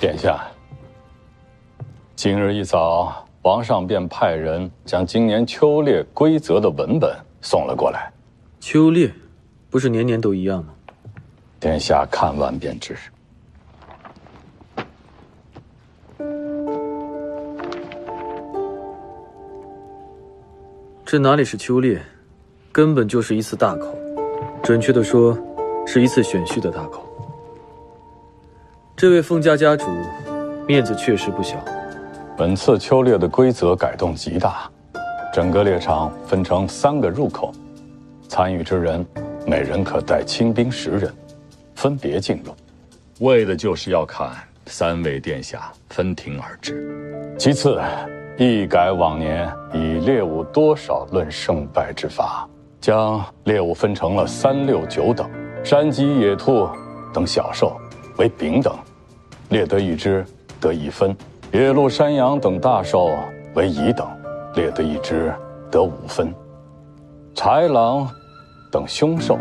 殿下，今日一早，皇上便派人将今年秋猎规则的文本送了过来。秋猎，不是年年都一样吗？殿下看完便知。这哪里是秋猎，根本就是一次大考。准确的说，是一次选婿的大考。这位凤家家主，面子确实不小。本次秋猎的规则改动极大，整个猎场分成3个入口，参与之人每人可带亲兵10人，分别进入，为的就是要看3位殿下分庭而治。其次，一改往年以猎物多少论胜败之法，将猎物分成了3、6、9等，山鸡、野兔等小兽为丙等，猎得一只得1分；野鹿、山羊等大兽为乙等，猎得一只得5分；豺狼等凶兽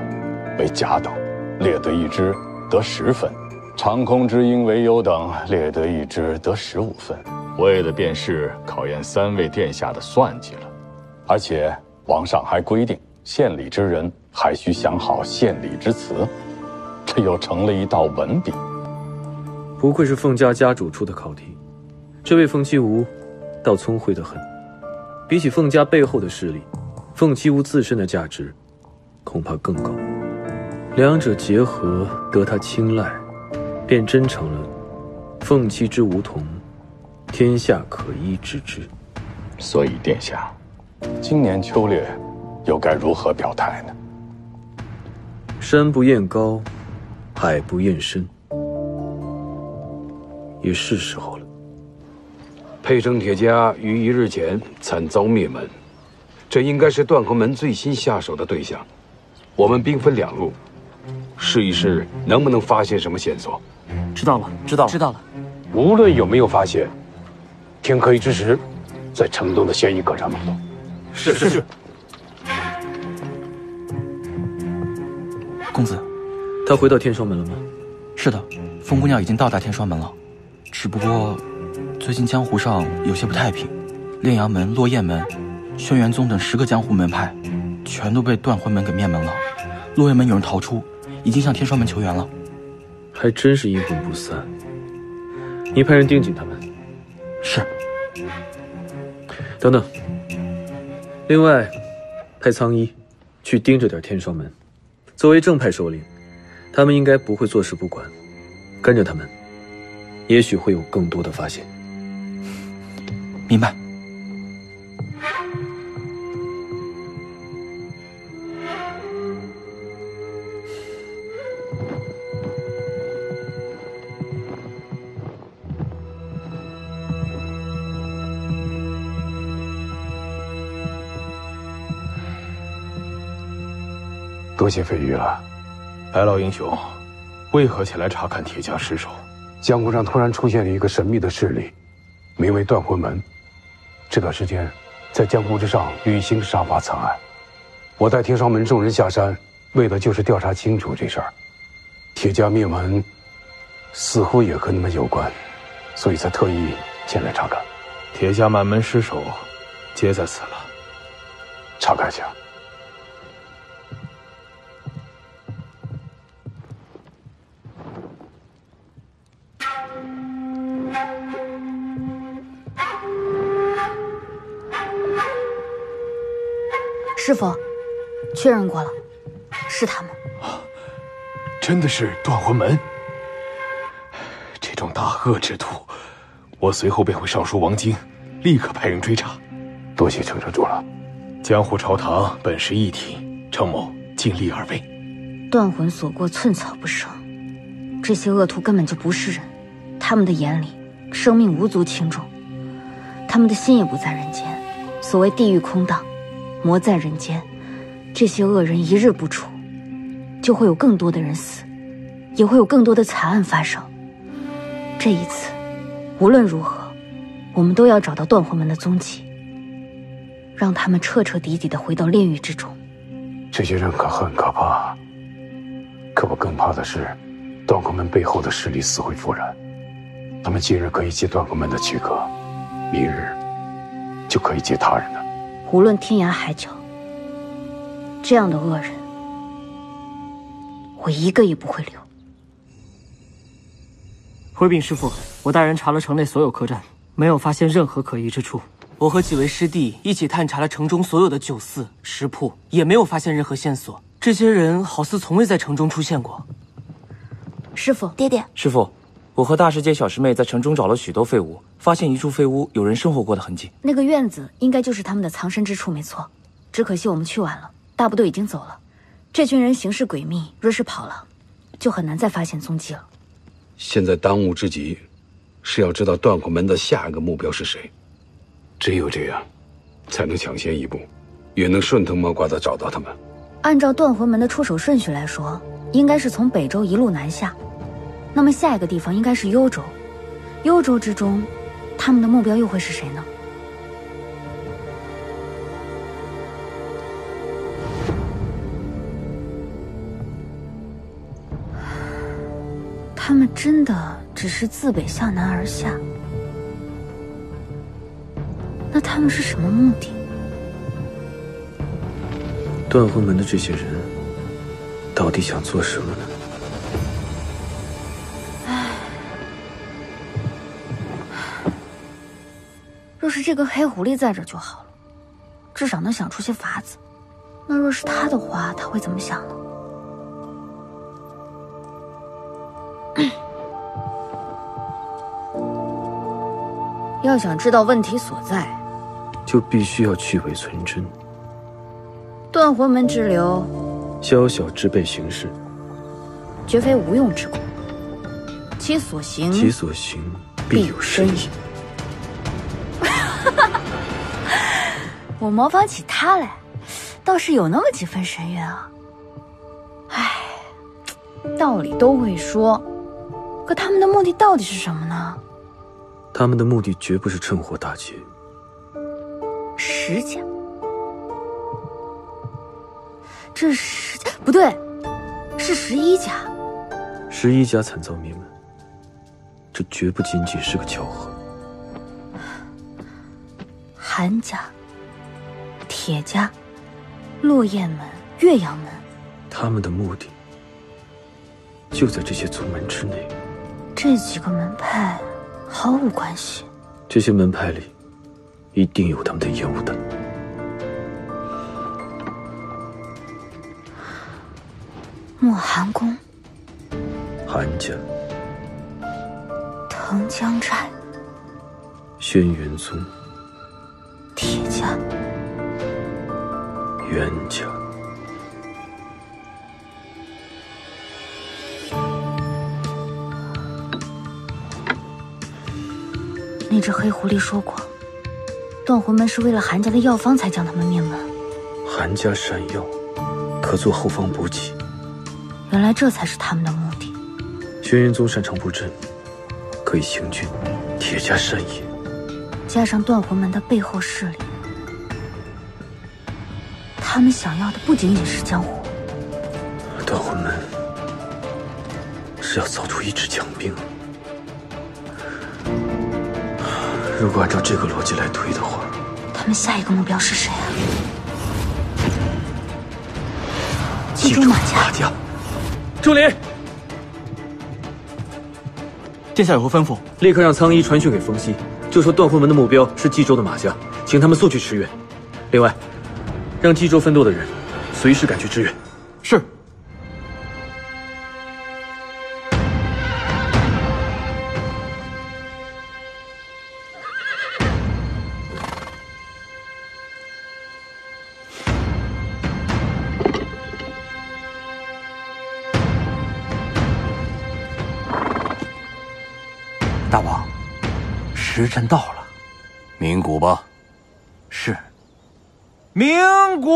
为甲等，猎得一只得10分；长空之鹰为优等，猎得一只得15分。为的便是考验3位殿下的算计了。而且皇上还规定，献礼之人还需想好献礼之词，这又成了一道文笔。不愧是凤家家主出的考题，这位凤七无倒聪慧得很。比起凤家背后的势力，凤七无自身的价值恐怕更高。两者结合得他青睐，便真成了凤七之梧桐，天下可依之之。所以殿下，今年秋猎又该如何表态呢？山不厌高，海不厌深，也是时候了。沛城铁家于1日前惨遭灭门，这应该是断魂门最新下手的对象。我们兵分2路，试一试能不能发现什么线索。知道了，知道了，知道了。无论有没有发现，天黑之时，在城东的仙衣客栈门口。是。公子，他回到天双门了吗？是的，风姑娘已经到达天双门了。只不过，最近江湖上有些不太平，炼阳门、落雁门、轩辕宗等10个江湖门派，全都被断魂门给灭门了。落雁门有人逃出，已经向天双门求援了。还真是阴魂不散。你派人盯紧他们。是。等等。另外，派苍衣去盯着点天双门。作为正派首领，他们应该不会坐视不管，跟着他们，也许会有更多的发现。明白。多谢飞鱼了，白老英雄，为何前来查看铁匠尸首？江湖上突然出现了一个神秘的势力，名为断魂门。这段时间，在江湖之上屡行杀伐惨案。我带天双门众人下山，为的就是调查清楚这事儿。铁家灭门，似乎也和你们有关，所以才特意前来查看。铁家满门尸首，皆在此了。查看下。师傅，确认过了，是他们。真的是断魂门？这种大恶之徒，我随后便会上书王京，立刻派人追查。多谢程城主了。江湖朝堂本是一体，程某尽力而为。断魂所过，寸草不生。这些恶徒根本就不是人，他们的眼里，生命无足轻重，他们的心也不在人间。所谓地狱空荡，魔在人间，这些恶人一日不除，就会有更多的人死，也会有更多的惨案发生。这一次，无论如何，我们都要找到断魂门的踪迹，让他们彻彻底底的回到炼狱之中。这些人可恨可怕，可我更怕的是，断魂门背后的势力死灰复燃。他们今日可以借断魂门的躯壳，明日就可以借他人的。无论天涯海角，这样的恶人，我一个也不会留。回禀师父，我带人查了城内所有客栈，没有发现任何可疑之处。我和几位师弟一起探查了城中所有的酒肆、食铺，也没有发现任何线索。这些人好似从未在城中出现过。师父，爹爹，师父，我和大师姐、小师妹在城中找了许多废屋，发现一处废屋有人生活过的痕迹。那个院子应该就是他们的藏身之处，没错。只可惜我们去晚了，大部队已经走了。这群人行事诡秘，若是跑了，就很难再发现踪迹了。现在当务之急是要知道断魂门的下一个目标是谁，只有这样，才能抢先一步，也能顺藤摸瓜地找到他们。按照断魂门的出手顺序来说，应该是从北周一路南下，那么下一个地方应该是幽州。幽州之中，他们的目标又会是谁呢？他们真的只是自北向南而下，那他们是什么目的？断魂门的这些人到底想做什么呢？若是这个黑狐狸在这就好了，至少能想出些法子。那若是他的话，他会怎么想呢？要想知道问题所在，就必须要去伪存真。断魂门之流，宵小之辈行事，绝非无用之功。其所行必有深意。我模仿起他来，倒是有那么几分神韵啊。唉，道理都会说，可他们的目的到底是什么呢？他们的目的绝不是趁火打劫。石家，这石家不对，是11家。11家惨遭灭门，这绝不仅仅是个巧合。韩家、铁家、落雁门、岳阳门，他们的目的就在这些宗门之内。这几个门派毫无关系。这些门派里一定有他们的烟雾弹。莫寒宫、韩家、藤江寨、轩辕宗、铁家、袁家。那只黑狐狸说过，断魂门是为了韩家的药方才将他们灭门。韩家善药，可做后方补给。原来这才是他们的目的。轩辕宗擅长布阵，可以行军；铁家善野，加上断魂门的背后势力，他们想要的不仅仅是江湖。断魂门是要造出一支强兵。如果按照这个逻辑来推的话，他们下一个目标是谁啊？冀州马家。钟离，殿下有何吩咐？立刻让苍衣传讯给风息，就说断魂门的目标是冀州的马家，请他们速去驰援。另外，让冀州分舵的人随时赶去支援。是。大王，时辰到了，鸣鼓吧。是。鸣鼓！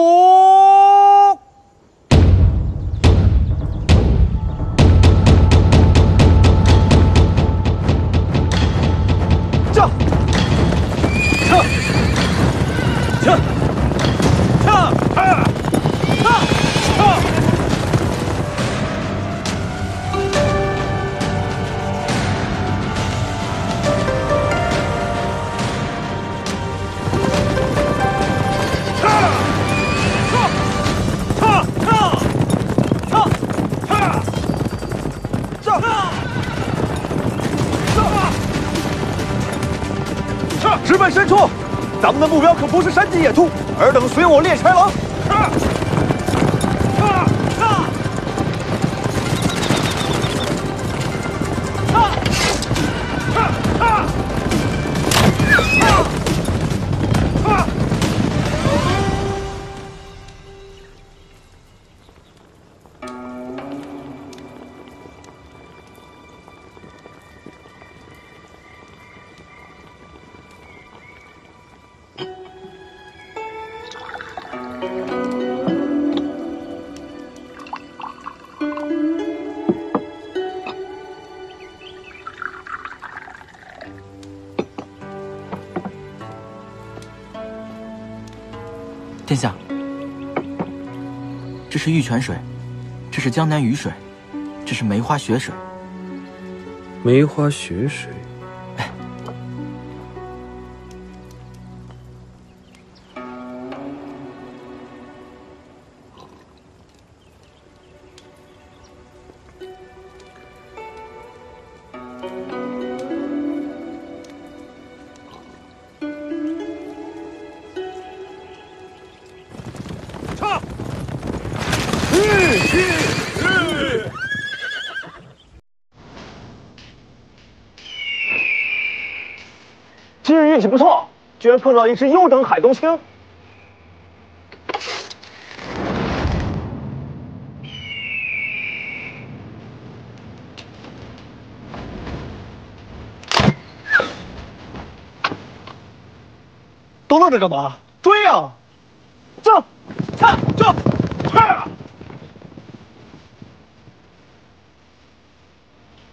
驾！撤！问深处，咱们的目标可不是山脊野兔，尔等随我猎豺狼。殿下，这是玉泉水，这是江南雨水，这是梅花雪水。梅花雪水。今日运气不错，居然碰到一只优等海东青。都愣着干嘛？追呀！走，走，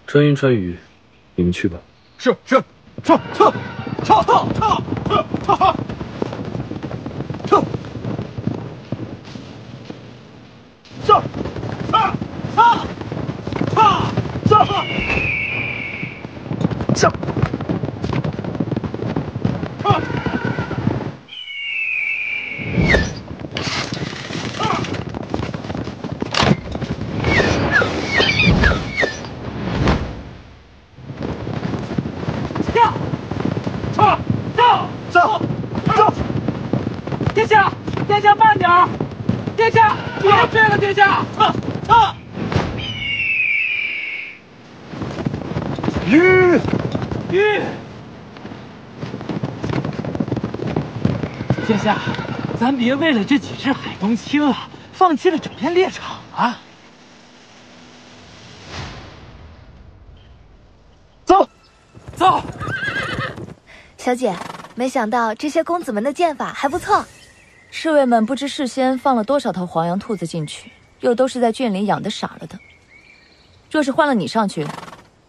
穿云穿雨，你们去吧。是。撤！殿下慢点儿！殿下，别追了，殿下！鱼！殿下，咱别为了这几只海东青啊，放弃了整片猎场啊！走。小姐，没想到这些公子们的剑法还不错。侍卫们不知事先放了多少头黄羊兔子进去，又都是在圈里养的傻了的。若是换了你上去，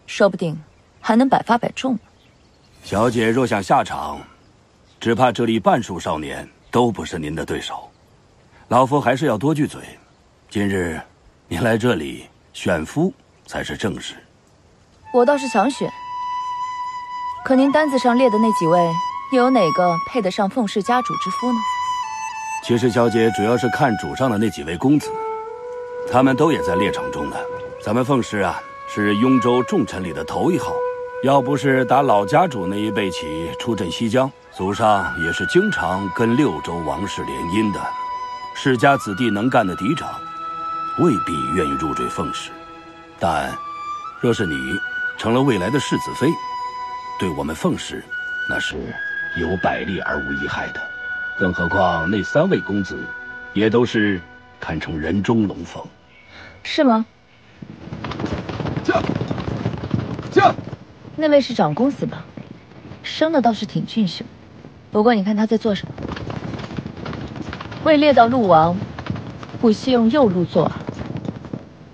说不定还能百发百中。小姐若想下场，只怕这里半数少年都不是您的对手。老夫还是要多句嘴，今日您来这里选夫才是正事。我倒是想选，可您单子上列的那几位，又有哪个配得上凤氏家主之夫呢？其实小姐主要是看主上的那几位公子，他们都也在猎场中呢。咱们凤氏啊，是雍州重臣里的头一号，要不是打老家主那一辈起出镇西疆，祖上也是经常跟6州王室联姻的。世家子弟能干的嫡长，未必愿意入赘凤氏。但若是你成了未来的世子妃，对我们凤氏那是有百利而无一害的。更何况那3位公子，也都是堪称人中龙凤。是吗？那位是长公子吧？生的倒是挺俊秀，不过你看他在做什么？为猎到鹿王，不惜用右路做饵，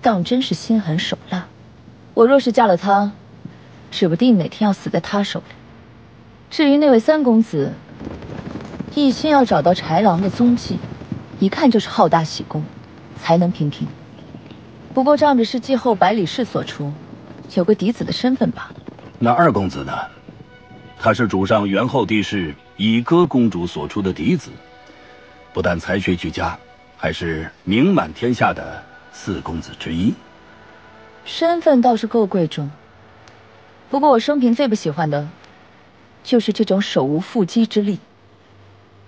当真是心狠手辣。我若是嫁了他，指不定哪天要死在他手里。至于那位3公子，一心要找到豺狼的踪迹，一看就是好大喜功，才能平平。不过仗着是继后百里氏所出，有个嫡子的身份罢了。那2公子呢？他是主上元后帝室以歌公主所出的嫡子，不但才学俱佳，还是名满天下的4公子之一。身份倒是够贵重，不过我生平最不喜欢的，就是这种手无缚鸡之力，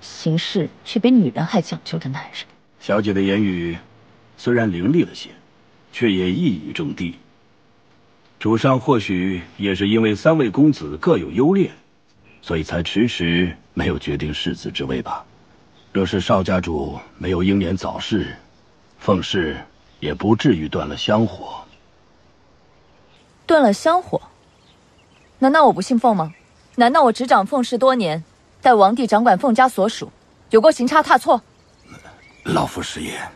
行事却比女人还讲究的男人。小姐的言语虽然凌厉了些，却也一语中的。主上或许也是因为3位公子各有优劣，所以才迟迟没有决定世子之位吧。若是少家主没有英年早逝，凤氏也不至于断了香火。断了香火？难道我不姓凤吗？难道我执掌凤氏多年，待王帝掌管凤家所属，有过行差踏错？老夫失言。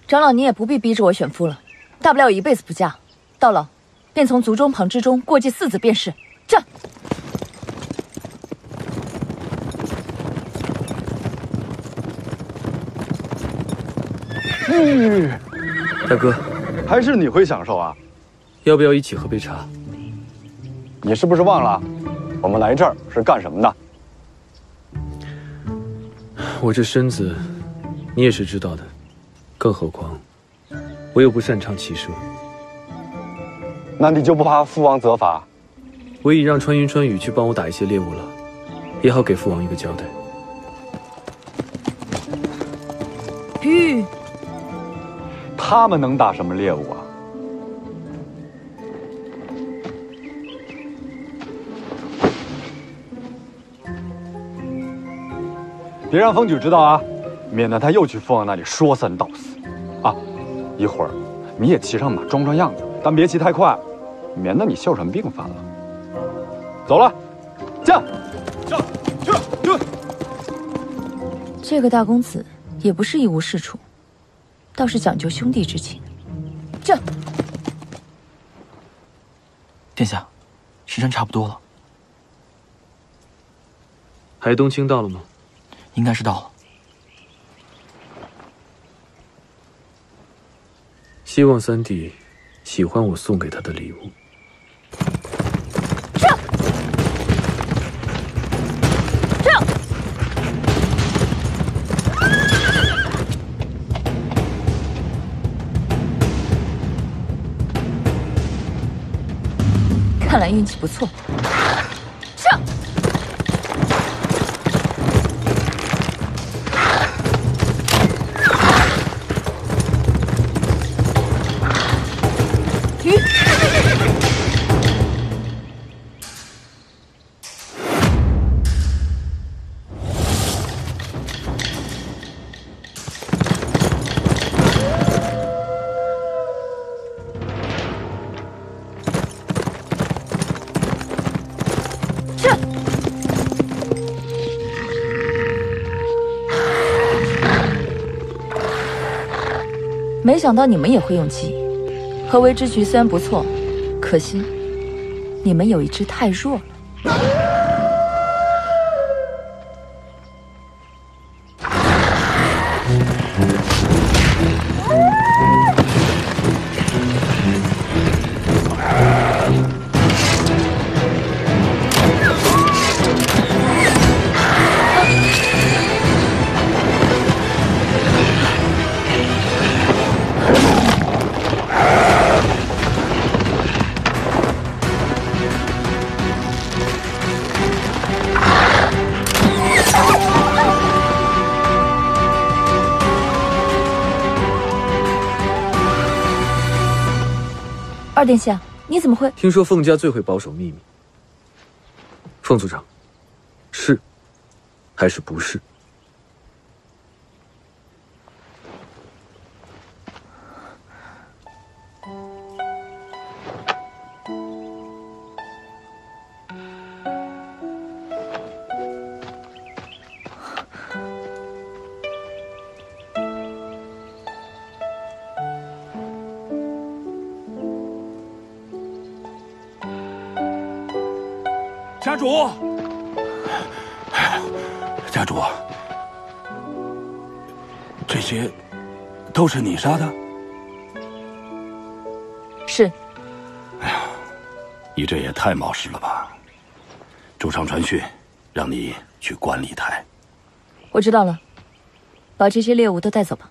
长老，你也不必逼着我选夫了，大不了一辈子不嫁，到老便从族中旁之中过继4子便是。这。大哥，还是你会享受啊？要不要一起喝杯茶？你是不是忘了，我们来这儿是干什么的？我这身子，你也是知道的，更何况我又不擅长骑射。那你就不怕父王责罚？我已让川云川雨去帮我打一些猎物了，也好给父王一个交代。吁，他们能打什么猎物啊？别让风举知道啊，免得他又去父王那里说三道四。啊，一会儿你也骑上马装装样子，但别骑太快，免得你哮喘病犯了。走了，驾！去！这个大公子也不是一无是处，倒是讲究兄弟之情。这。殿下，时辰差不多了。海东青到了吗？应该是到了。希望三弟喜欢我送给他的礼物。看来运气不错。上。没想到你们也会用计，合围之局虽然不错，可惜你们有一只太弱了。二殿下，你怎么会？听说凤家最会保守秘密。凤族长，是还是不是？家主，家主，这些都是你杀的？是。哎呀，你这也太冒失了吧！主上传讯，让你去管理台。我知道了，把这些猎物都带走吧。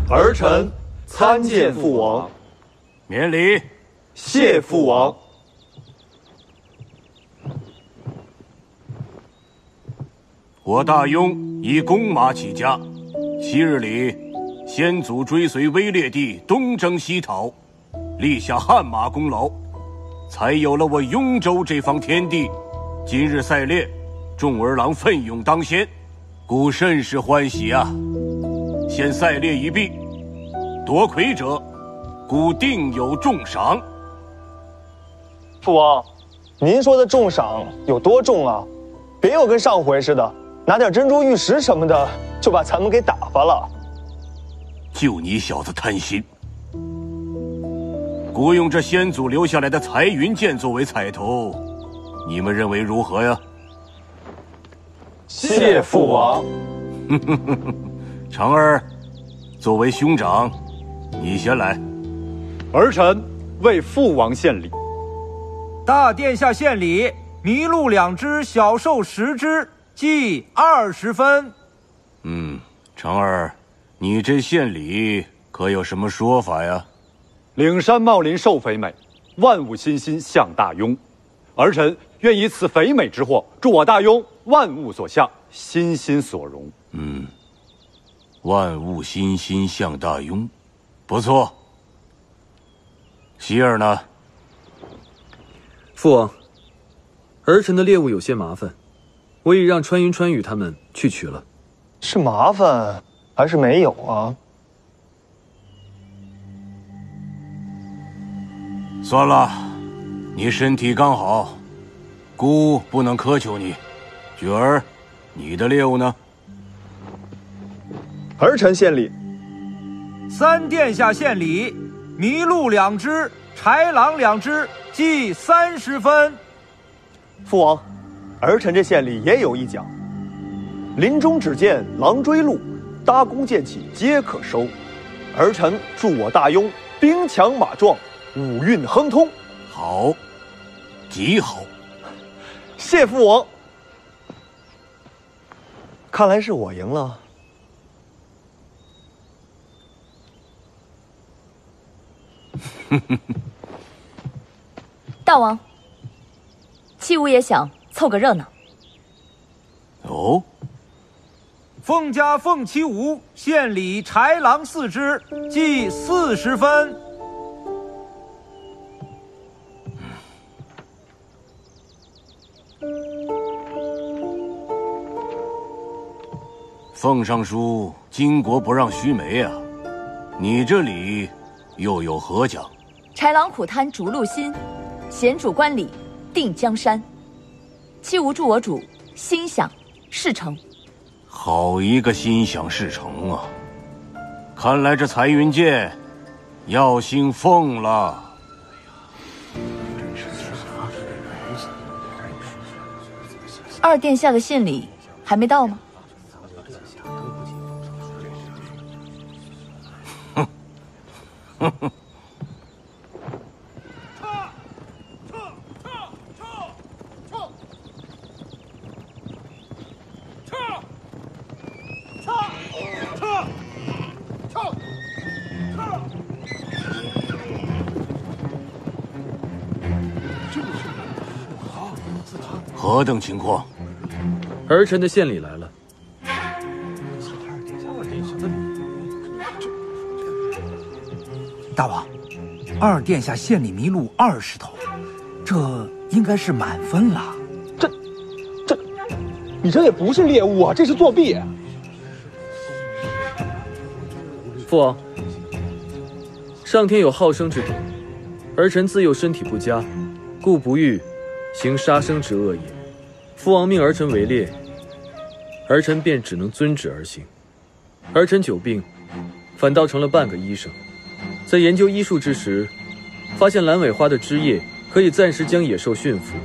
儿臣参见父王。免礼。谢父王。我大雍以弓马起家，昔日里先祖追随威烈帝东征西讨，立下汗马功劳，才有了我雍州这方天地。今日赛猎，众儿郎奋勇当先，故甚是欢喜啊！现赛猎已毕，夺魁者，故定有重赏。父王，您说的重赏有多重啊？别又跟上回似的，拿点珍珠玉石什么的就把咱们给打发了。就你小子贪心，雇用这先祖留下来的彩云剑作为彩头，你们认为如何呀？谢父王。长儿，作为兄长，你先来。儿臣为父王献礼。大殿下献礼：麋鹿2只，小兽10只，计20分。长儿，你这献礼可有什么说法呀？岭山茂林受肥美，万物欣欣向大雍。儿臣愿以此肥美之祸，助我大雍万物所向，欣欣所荣。万物欣欣向大雍，不错。希儿呢？父王，儿臣的猎物有些麻烦，我已让川云、川雨他们去取了。是麻烦还是没有啊？算了，你身体刚好，姑不能苛求你。举儿，你的猎物呢？儿臣献礼。三殿下献礼：麋鹿2只，豺狼2只，计30分。父王，儿臣这献礼也有一奖。林中只见狼追鹿，搭弓箭起皆可收。儿臣祝我大雍兵强马壮，五运亨通。好，极好。谢父王。看来是我赢了。大王，戚武也想凑个热闹。哦，凤家凤七武献礼豺狼4只，计40分。奉尚书巾帼不让须眉啊，你这里又有何奖？豺狼苦贪逐鹿心，贤主观礼定江山。戚武助我主心想事成。好一个心想事成啊！看来这彩云剑要姓凤了。二殿下的献礼还没到吗？何等情况？儿臣的献礼来了。大王，二殿下献礼麋鹿20头，这应该是满分了。你这也不是猎物啊，这是作弊。父王，上天有好生之德，儿臣自幼身体不佳，故不欲行杀生之恶也。父王命儿臣围猎，儿臣便只能遵旨而行。儿臣久病，反倒成了半个医生。在研究医术之时，发现蓝尾花的汁液可以暂时将野兽驯服，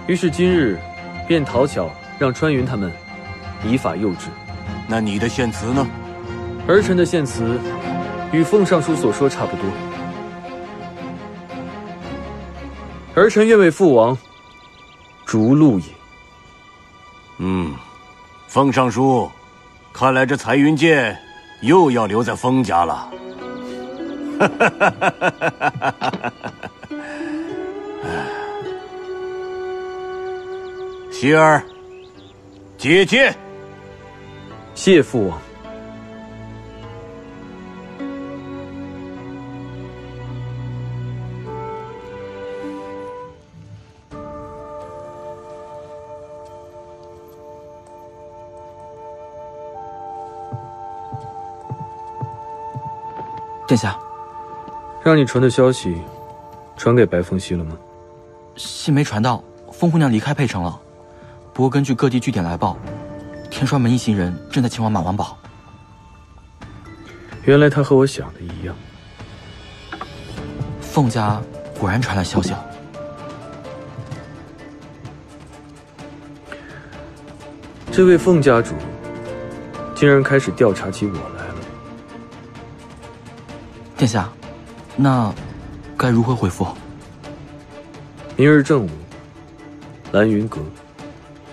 于是今日便讨巧让川云他们以法诱之。那你的献词呢？儿臣的献词与奉尚书所说差不多。儿臣愿为父王逐鹿也。奉尚书，看来这彩云剑又要留在封家了。希儿，姐姐，谢父王。殿下，让你传的消息，传给白凤溪了吗？信没传到，风姑娘离开沛城了。不过根据各地据点来报，天栓门一行人正在前往马王堡。原来他和我想的一样。凤家果然传来消息了。这位凤家主，竟然开始调查起我来了。殿下，那该如何回复？明日正午，蓝云阁，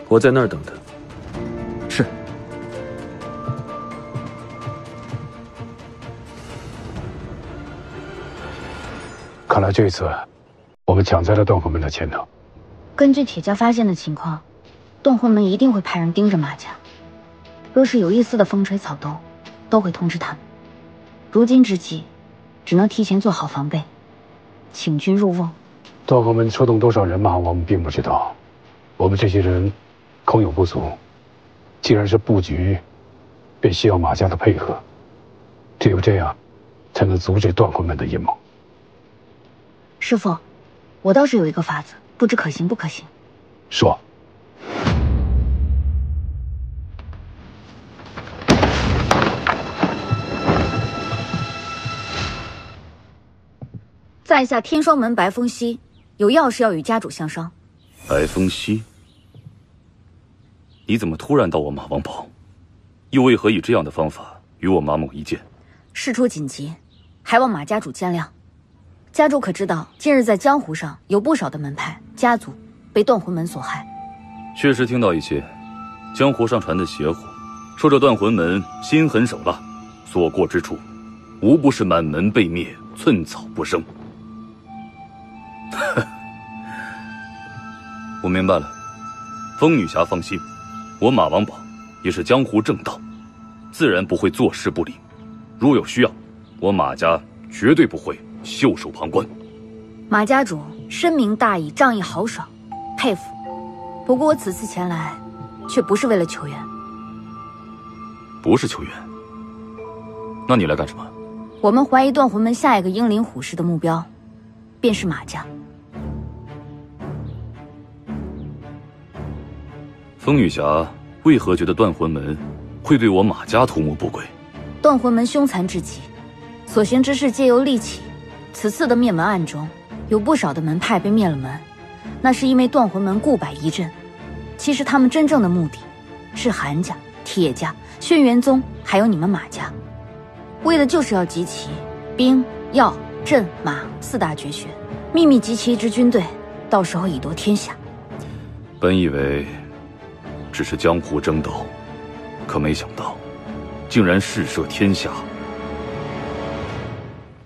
我在那儿等他。是。看来这次我们抢在了断魂门的前头。根据铁匠发现的情况，断魂门一定会派人盯着马家。若是有一丝的风吹草动，都会通知他们。如今之计，只能提前做好防备，请君入瓮。断魂门出动多少人马，我们并不知道。我们这些人空有不足，既然是布局，便需要马家的配合。只有这样，才能阻止断魂门的阴谋。师父，我倒是有一个法子，不知可行不可行。说。在下天霜门白风息，有要事要与家主相商。白风息，你怎么突然到我马王堡？又为何以这样的方法与我马某一见？事出紧急，还望马家主见谅。家主可知道，近日在江湖上有不少的门派家族被断魂门所害？确实听到一些，江湖上传的邪乎，说这断魂门心狠手辣，所过之处，无不是满门被灭，寸草不生。我明白了，风女侠放心，我马王堡也是江湖正道，自然不会坐视不理。如有需要，我马家绝对不会袖手旁观。马家主深明大义，仗义豪爽，佩服。不过我此次前来，却不是为了求援。不是求援？那你来干什么？我们怀疑断魂门下一个英灵虎视的目标，便是马家。风女侠为何觉得断魂门会对我马家图谋不轨？断魂门凶残至极，所行之事皆由利起。此次的灭门案中，有不少的门派被灭了门，那是因为断魂门固摆疑阵。其实他们真正的目的，是韩家、铁家、轩辕宗，还有你们马家，为的就是要集齐兵、药、阵、马四大绝学，秘密集齐一支军队，到时候以夺天下。本以为只是江湖争斗，可没想到竟然誓摄天下。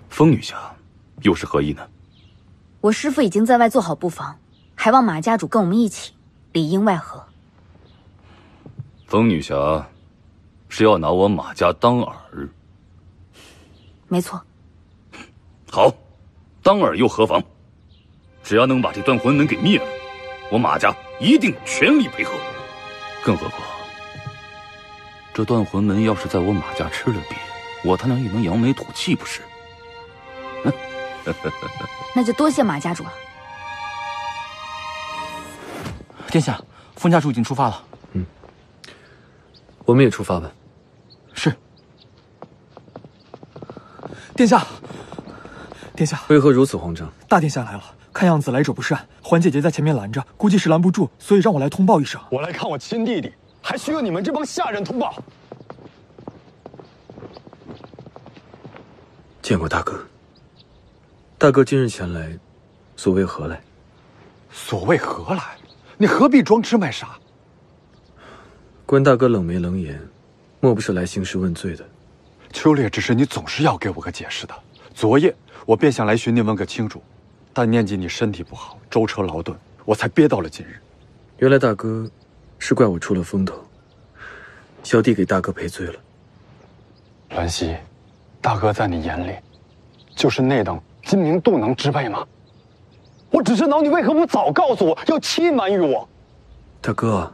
风女侠又是何意呢？我师父已经在外做好布防，还望马家主跟我们一起，里应外合。风女侠是要拿我马家当饵？没错。好，当饵又何妨？只要能把这断魂门给灭了，我马家一定全力配合。更何况，这断魂门要是在我马家吃了瘪，我他娘也能扬眉吐气不是？那就多谢马家主了。殿下，风家主已经出发了。我们也出发吧。是。殿下，殿下，为何如此慌张？大殿下来了，看样子来者不善，环姐姐在前面拦着，估计是拦不住，所以让我来通报一声。我来看我亲弟弟，还需要你们这帮下人通报？见过大哥。大哥今日前来，所谓何来？所谓何来？你何必装痴卖傻？关大哥冷眉冷眼，莫不是来兴师问罪的？秋烈之事，你总是要给我个解释的，昨夜我便想来寻你问个清楚，但念及你身体不好，舟车劳顿，我才憋到了今日。原来大哥是怪我出了风头，小弟给大哥赔罪了。栾溪，大哥在你眼里就是那等金明度能之辈吗？我只是恼你为何不早告诉我，要欺瞒于我？大哥，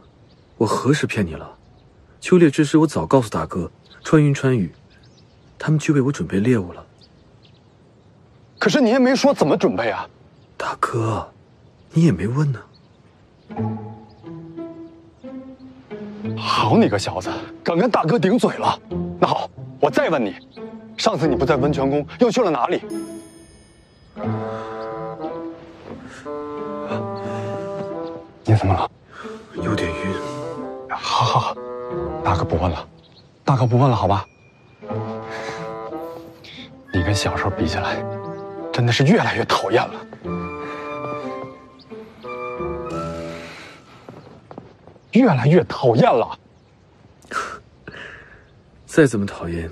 我何时骗你了？秋猎之时，我早告诉大哥，穿云穿雨，他们去为我准备猎物了。可是你也没说怎么准备啊。大哥，你也没问呢。好你个小子，敢跟大哥顶嘴了。那好，我再问你，上次你不在温泉宫，又去了哪里？你怎么了？有点晕。好，大哥不问了，大哥不问了，好吧？你跟小时候比起来，真的是越来越讨厌了。越来越讨厌了。再怎么讨厌，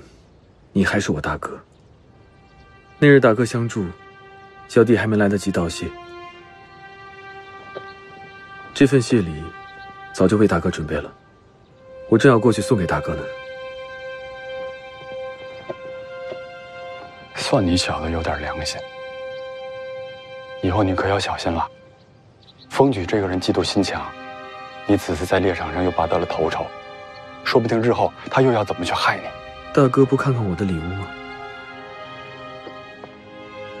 你还是我大哥。那日大哥相助，小弟还没来得及道谢。这份谢礼早就为大哥准备了，我正要过去送给大哥呢。算你小子有点良心，以后你可要小心了。风举这个人嫉妒心强，你此次在猎场上又拔得了头筹，说不定日后他又要怎么去害你。大哥不看看我的礼物吗？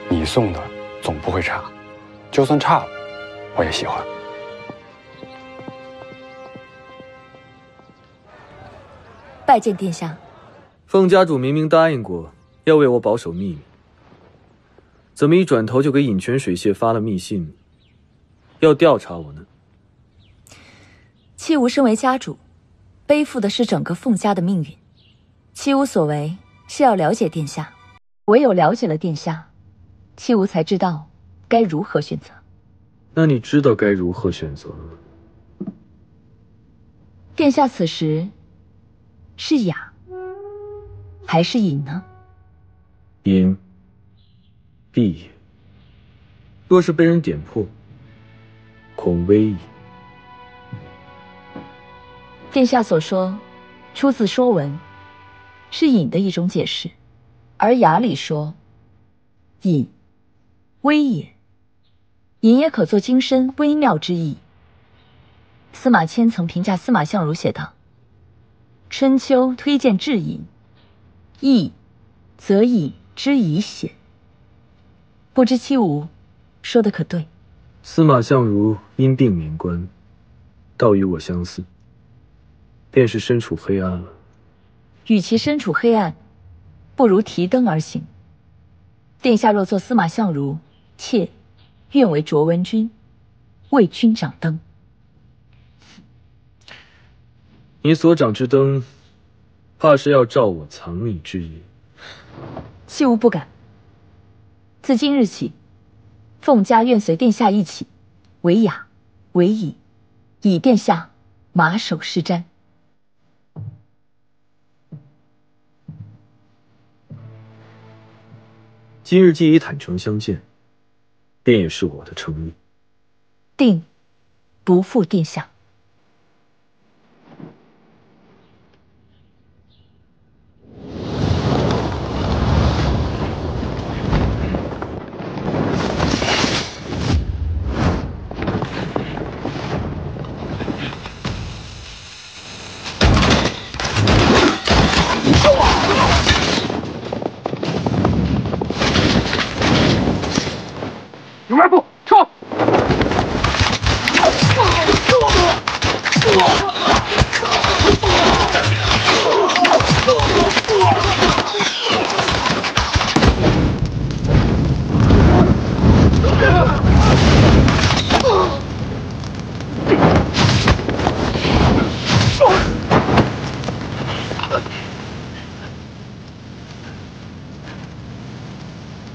你送的总不会差，就算差了，我也喜欢。拜见殿下。凤家主明明答应过要为我保守秘密，怎么一转头就给饮泉水榭发了密信，要调查我呢？戚无身为家主，背负的是整个凤家的命运。戚无所为是要了解殿下，唯有了解了殿下，戚无才知道该如何选择。那你知道该如何选择了吗？殿下此时是雅还是隐呢？隐必也。若是被人点破，恐危矣。殿下所说出自《说文》，是隐的一种解释，而雅里说隐微也，隐也可作精深微妙之意。司马迁曾评价司马相如写道：春秋推荐至隐，义则隐之以显。不知戚无说的可对？司马相如因病免官，倒与我相似，便是身处黑暗了。与其身处黑暗，不如提灯而行。殿下若做司马相如，妾愿为卓文君，为君掌灯。你所掌之灯，怕是要照我藏匿之意。戚无不敢。自今日起，凤家愿随殿下一起，为雅为乙，以殿下马首是瞻。今日既已坦诚相见，便也是我的诚意。定不负殿下。有外部撤！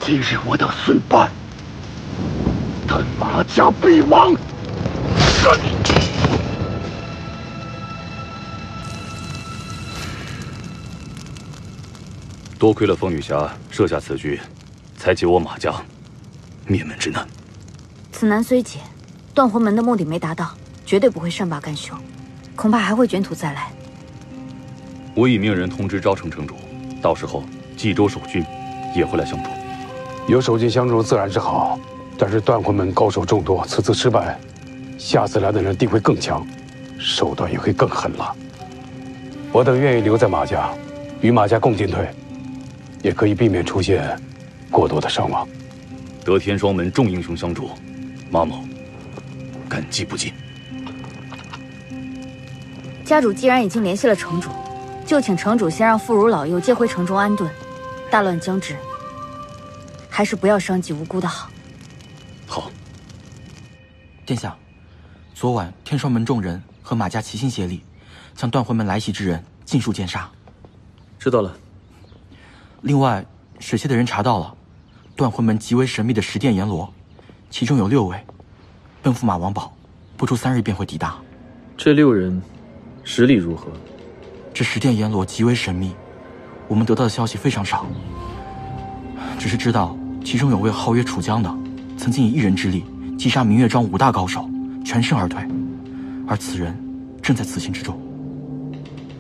今日我等孙班，他马家必亡。多亏了风雨侠设下此局，才解我马家灭门之难。此难虽解，断魂门的目的没达到，绝对不会善罢甘休，恐怕还会卷土再来。我已命人通知昭城城主，到时候冀州守军也会来相助。有守军相助自然是好，但是断魂门高手众多，此次失败，下次来的人定会更强，手段也会更狠辣。我等愿意留在马家，与马家共进退，也可以避免出现过多的伤亡。得天双门众英雄相助，马某感激不尽。家主既然已经联系了城主，就请城主先让妇孺老幼接回城中安顿。大乱将至，还是不要伤及无辜的好。好。殿下，昨晚天双门众人和马家齐心协力，将断魂门来袭之人尽数歼杀。知道了。另外，水榭的人查到了断魂门极为神秘的十殿阎罗，其中有6位，奔赴马王堡，不出3日便会抵达。这6人实力如何？这10殿阎罗极为神秘，我们得到的消息非常少，只是知道其中有位号曰楚江的，曾经以一人之力击杀明月庄5大高手，全身而退，而此人正在此行之中。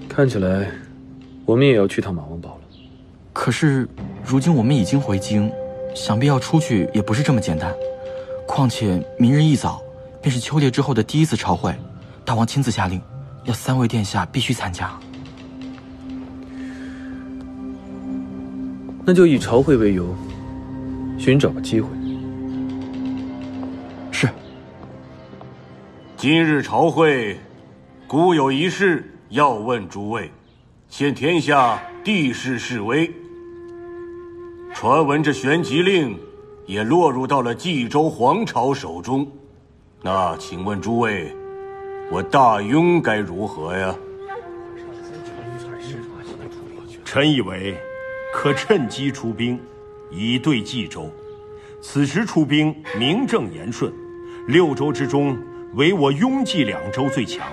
看起来，我们也要去趟马王堡了。可是，如今我们已经回京，想必要出去也不是这么简单。况且明日一早便是秋猎之后的第1次朝会，大王亲自下令，要3位殿下必须参加。那就以朝会为由，寻找个机会。是。今日朝会，孤有一事要问诸位，现天下地势势微，传闻这玄吉令也落入到了冀州皇朝手中，那请问诸位，我大庸该如何呀？臣以为可趁机出兵，以对冀州。此时出兵，名正言顺，6州之中，唯我雍冀2州最强。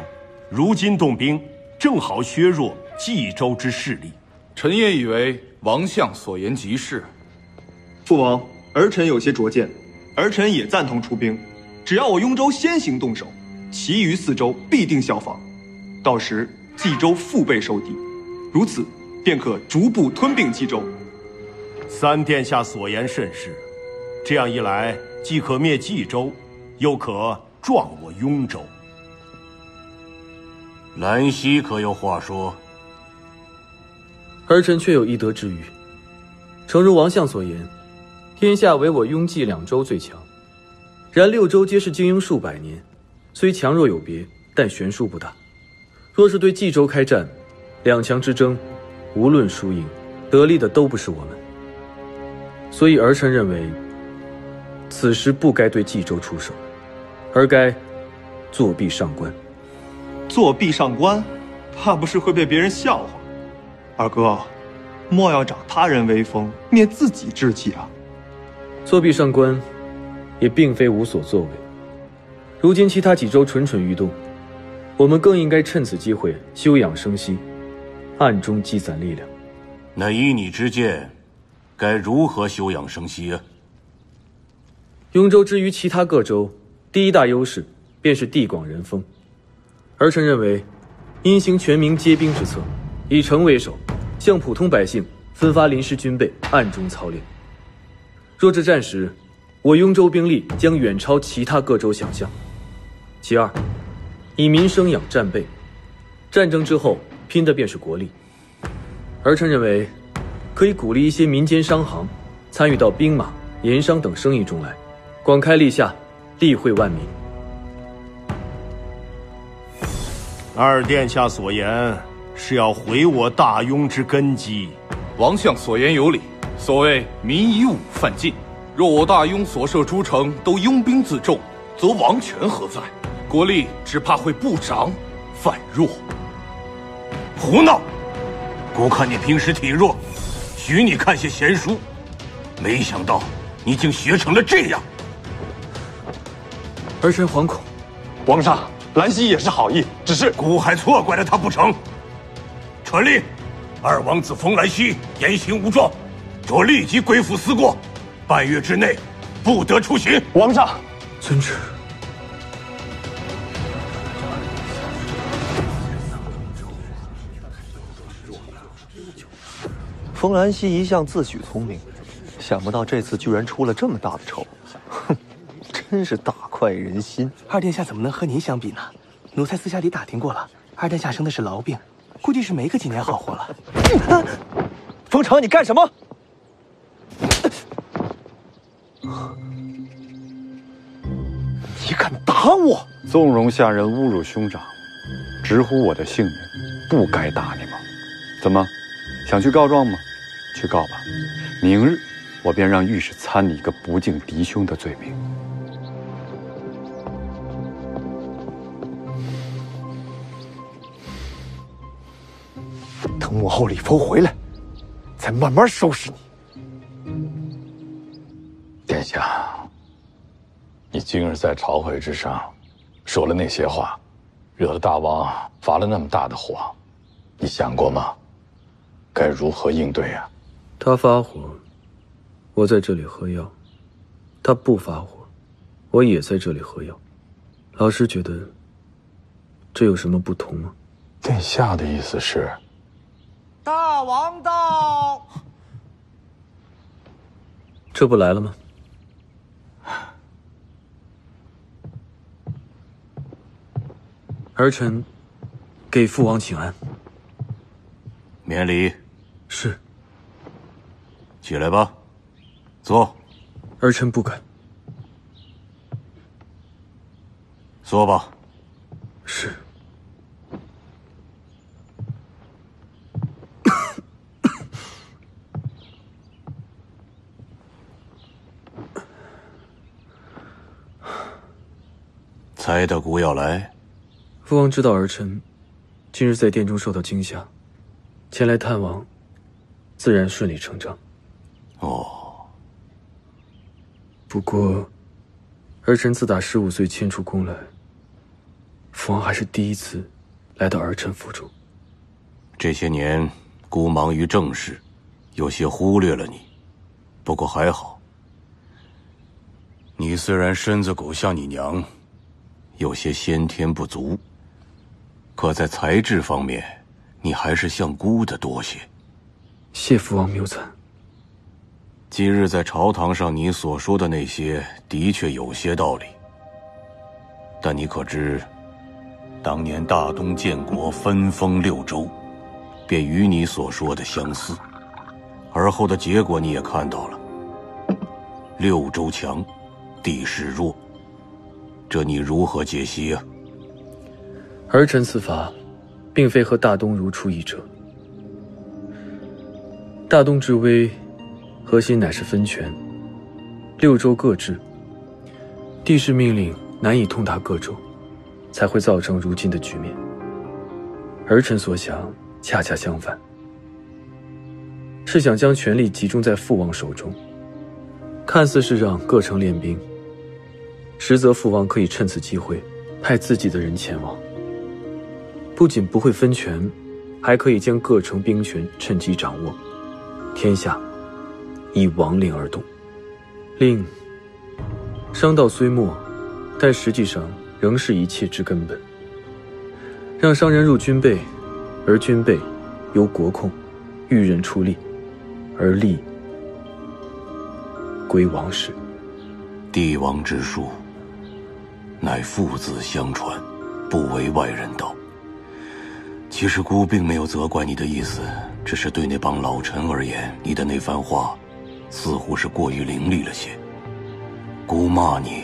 如今动兵，正好削弱冀州之势力。臣也以为王相所言极是。父王，儿臣有些拙见，儿臣也赞同出兵。只要我雍州先行动手，其余4州必定效仿，到时冀州腹背受敌，如此便可逐步吞并冀州。3殿下所言甚是，这样一来，既可灭冀州，又可壮我雍州。兰溪可有话说？儿臣确有一得之语。诚如王相所言，天下唯我雍冀2州最强，然6州皆是经营数百年，虽强弱有别，但悬殊不大。若是对冀州开战，2强之争，无论输赢，得利的都不是我们。所以儿臣认为，此时不该对冀州出手，而该作壁上观。作壁上观，怕不是会被别人笑话。二哥，莫要长他人威风，灭自己志气啊！作壁上观，也并非无所作为。如今其他几州蠢蠢欲动，我们更应该趁此机会休养生息，暗中积攒力量。那依你之见，该如何休养生息啊？雍州之于其他各州，第一大优势便是地广人丰。儿臣认为，应行全民皆兵之策，以城为首，向普通百姓分发临时军备，暗中操练。若至战时，我雍州兵力将远超其他各州想象。其二，以民生养战备，战争之后拼的便是国力。儿臣认为，可以鼓励一些民间商行参与到兵马、盐商等生意中来，广开利下，利惠万民。二殿下所言是要毁我大庸之根基。王相所言有理，所谓民以武犯禁，若我大庸所设诸城都拥兵自重，则王权何在？国力只怕会不长反弱。胡闹！孤看你平时体弱，许你看些闲书，没想到你竟学成了这样。儿臣惶恐。皇上，兰溪也是好意，只是孤还错怪了他不成？传令，二王子冯兰溪言行无状，着立即归附思过，半月之内不得出巡。皇上，遵旨。风兰溪一向自诩聪明，想不到这次居然出了这么大的丑，哼，真是大快人心。二殿下怎么能和您相比呢？奴才私下里打听过了，二殿下生的是痨病，估计是没个几年好活了。冯长，你干什么？你敢打我？纵容下人侮辱兄长，直呼我的姓名，不该打你吗？怎么，想去告状吗？去告吧，明日我便让御史参你一个不敬嫡兄的罪名。等母后李佛回来，再慢慢收拾你。殿下，你今日在朝会之上说了那些话，惹得大王发了那么大的火，你想过吗？该如何应对啊？他发火，我在这里喝药；他不发火，我也在这里喝药。老师觉得这有什么不同吗？殿下的意思是？大王到，这不来了吗？儿臣给父王请安。免礼。是。起来吧，坐。儿臣不敢。坐吧。是。猜得姑要来。父王知道儿臣今日在殿中受到惊吓，前来探望，自然顺理成章。哦。不过，儿臣自打15岁迁出宫来，父王还是第一次来到儿臣府中。这些年姑忙于政事，有些忽略了你。不过还好，你虽然身子骨像你娘，有些先天不足，可在才智方面，你还是像姑的多些。谢父王谬赞。今日在朝堂上你所说的那些，的确有些道理。但你可知，当年大东建国分封6州，便与你所说的相似，而后的结果你也看到了，6州强，地势弱，这你如何解析啊？儿臣此法，并非和大东如出一辙。大东之危，核心乃是分权，6州各治，地势命令难以通达各州，才会造成如今的局面。儿臣所想恰恰相反，是想将权力集中在父王手中，看似是让各城练兵，实则父王可以趁此机会派自己的人前往，不仅不会分权，还可以将各城兵权趁机掌握，天下以王令而动。令商道虽没，但实际上仍是一切之根本。让商人入军备，而军备由国控，御人出力，而力归王室。帝王之术，乃父子相传，不为外人道。其实姑并没有责怪你的意思，只是对那帮老臣而言，你的那番话似乎是过于凌厉了些。姑骂你，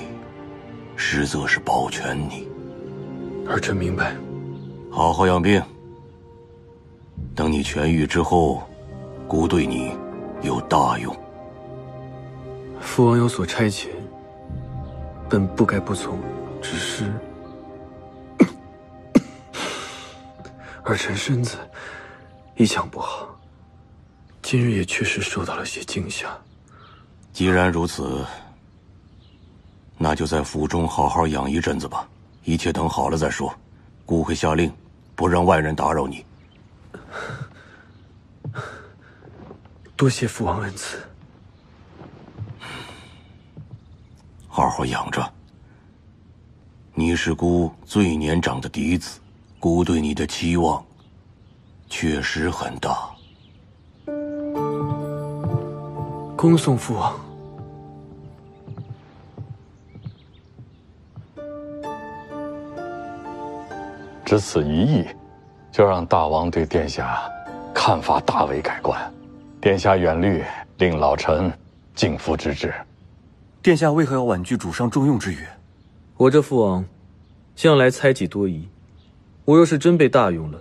实则是保全你。儿臣明白。好好养病，等你痊愈之后，姑对你有大用。父王有所差遣，本不该不从，只是儿臣身子一向不好，今日也确实受到了些惊吓。既然如此，那就在府中好好养一阵子吧，一切等好了再说。姑会下令，不让外人打扰你。多谢父王恩赐。好好养着。你是姑最年长的嫡子，姑对你的期望确实很大。恭送父王。只此一役，就让大王对殿下看法大为改观。殿下远虑，令老臣敬服之至。殿下为何要婉拒主上重用之约？我这父王向来猜忌多疑，我若是真被大用了，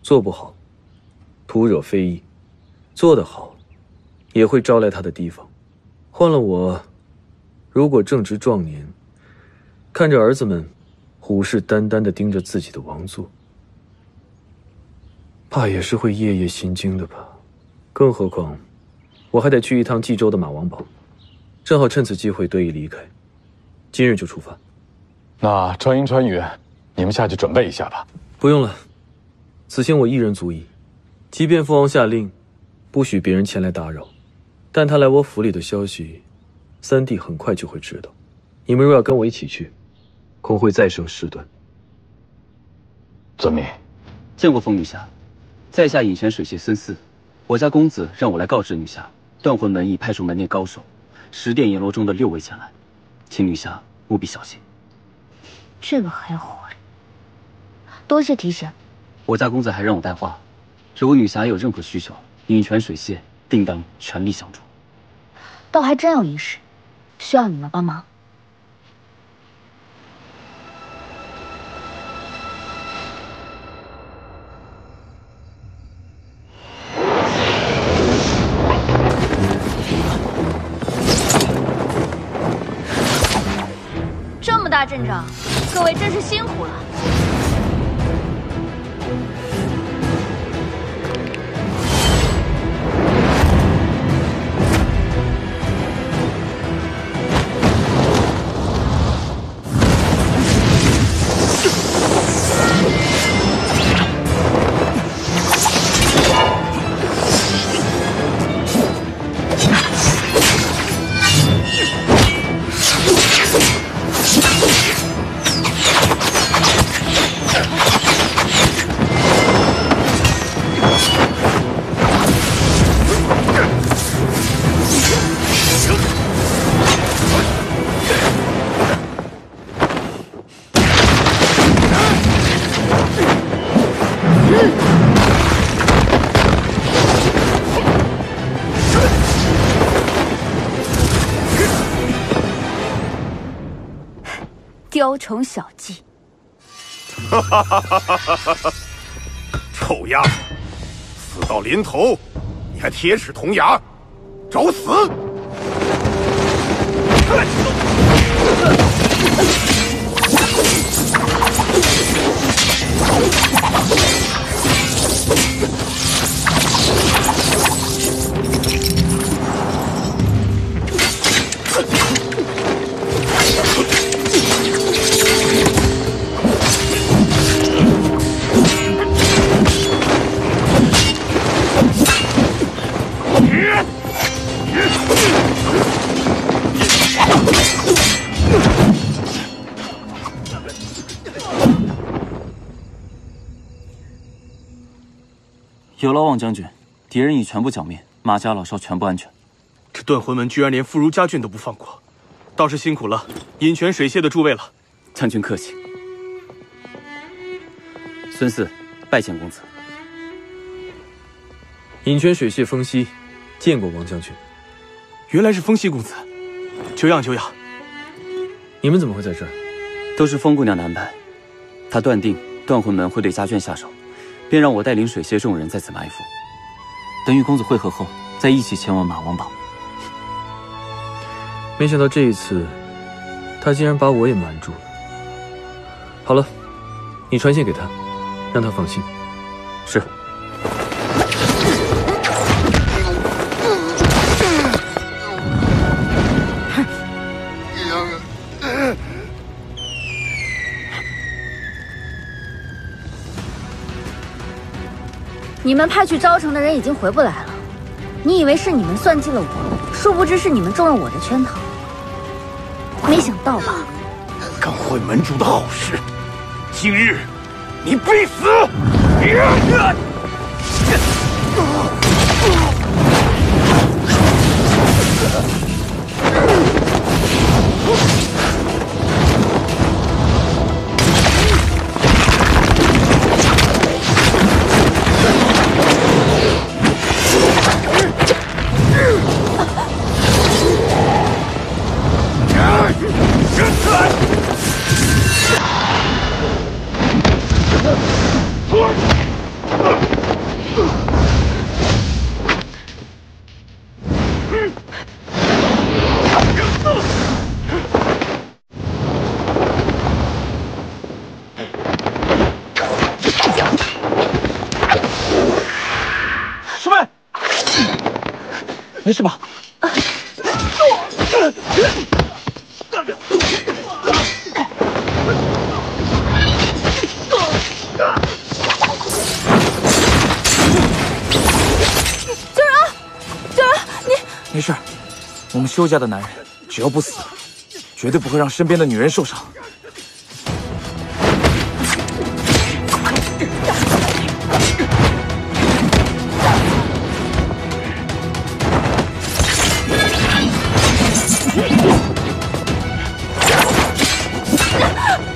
做不好，徒惹非议；做得好，也会招来他的提防。换了我，如果正值壮年，看着儿子们虎视眈眈地盯着自己的王座，怕也是会夜夜心惊的吧。更何况，我还得去一趟冀州的马王堡，正好趁此机会得以离开。今日就出发。那川英、川渝，你们下去准备一下吧。不用了，此行我一人足矣。即便父王下令，不许别人前来打扰，但他来我府里的消息，三弟很快就会知道。你们若要跟我一起去，恐会再生事端。遵命。见过风女侠，在下饮泉水榭孙四。我家公子让我来告知女侠，断魂门已派出门内高手，10殿阎罗中的6位前来，请女侠务必小心。这个还活着，多谢提醒。我家公子还让我带话，如果女侠有任何需求，饮泉水榭定当全力相助。倒还真有一事，需要你们帮忙。这么大阵仗，各位真是辛苦了。雕虫小技，哈哈哈哈哈哈！臭丫头，死到临头，你还铁齿铜牙，找死！有劳望将军，敌人已全部剿灭，马家老少全部安全。这断魂门居然连妇孺家眷都不放过，倒是辛苦了饮泉水榭的诸位了。将军客气。孙四，拜见公子。饮泉水榭风息，见过王将军。原来是风息公子，久仰久仰。你们怎么会在这儿？都是风姑娘的安排。她断定断魂门会对家眷下手，便让我带领水榭众人在此埋伏，等与公子会合后，再一起前往马王堡。没想到这一次，他竟然把我也瞒住了。好了，你传信给他，让他放心。是。你们派去招城的人已经回不来了，你以为是你们算计了我，殊不知是你们中了我的圈套。没想到吧？干坏门主的好事，今日你必死！师妹，没事吧？没事，我们修家的男人只要不死，绝对不会让身边的女人受伤。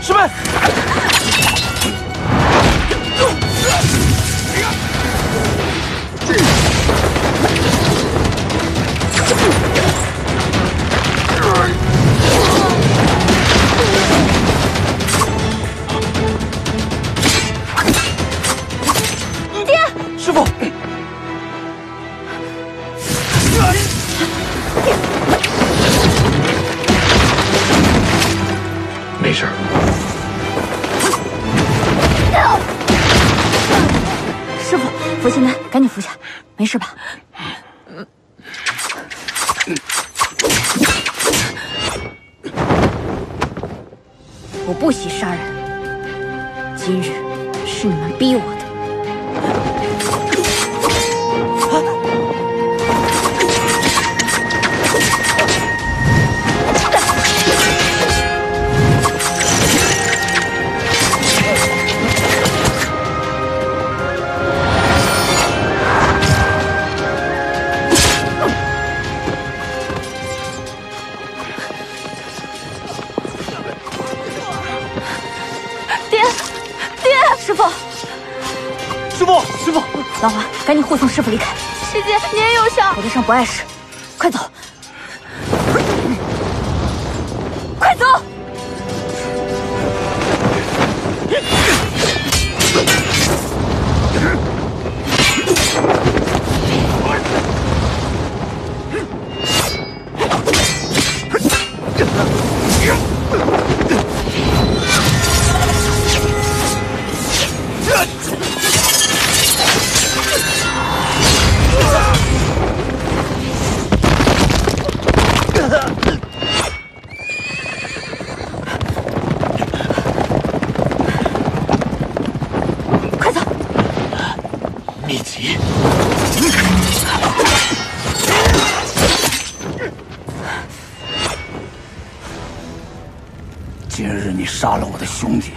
师妹，师傅，没事。师傅，服下来，赶紧服下，没事吧？我不惜杀人，今日是你们逼我的。师傅，老华，赶紧护送师傅离开。师姐，你也有伤，我的伤不碍事，快走，快走！秘籍。今日你杀了我的兄弟，